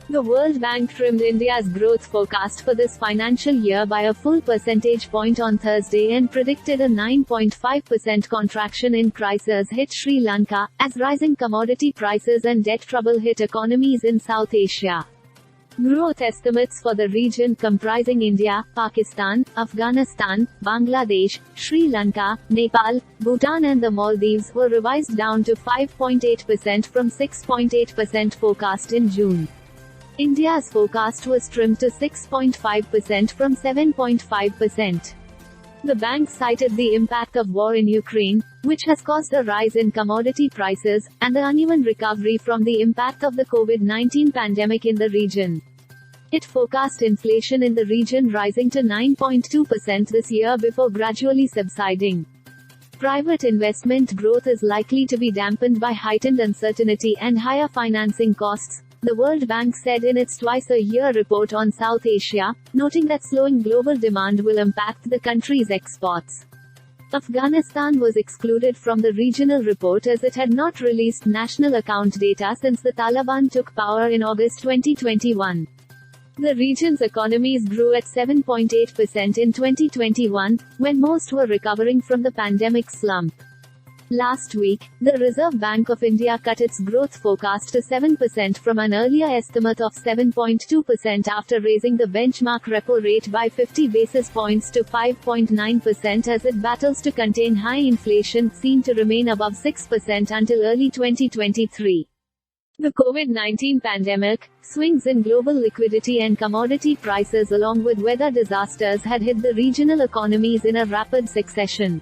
The World Bank trimmed India's growth forecast for this financial year by a full percentage point on Thursday and predicted a 9.5% contraction in crisis hit Sri Lanka, as rising commodity prices and debt trouble hit economies in South Asia. Growth estimates for the region comprising India, Pakistan, Afghanistan, Bangladesh, Sri Lanka, Nepal, Bhutan and the Maldives were revised down to 5.8% from 6.8% forecast in June. India's forecast was trimmed to 6.5% from 7.5%. The bank cited the impact of war in Ukraine, which has caused a rise in commodity prices, and the uneven recovery from the impact of the COVID-19 pandemic in the region. It forecast inflation in the region rising to 9.2% this year before gradually subsiding. Private investment growth is likely to be dampened by heightened uncertainty and higher financing costs, the World Bank said in its twice-a-year report on South Asia, noting that slowing global demand will impact the country's exports. Afghanistan was excluded from the regional report as it had not released national account data since the Taliban took power in August 2021. The region's economies grew at 7.8% in 2021, when most were recovering from the pandemic slump. Last week, the Reserve Bank of India cut its growth forecast to 7% from an earlier estimate of 7.2% after raising the benchmark repo rate by 50 basis points to 5.9% as it battles to contain high inflation seen to remain above 6% until early 2023. The COVID-19 pandemic, swings in global liquidity and commodity prices along with weather disasters had hit the regional economies in a rapid succession.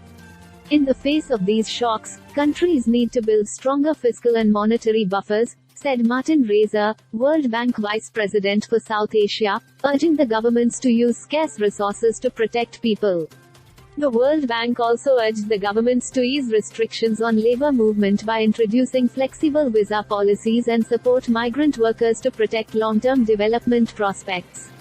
In the face of these shocks, countries need to build stronger fiscal and monetary buffers, said Martin Razor, World Bank Vice President for South Asia, urging the governments to use scarce resources to protect people. The World Bank also urged the governments to ease restrictions on labor movement by introducing flexible visa policies and support migrant workers to protect long-term development prospects.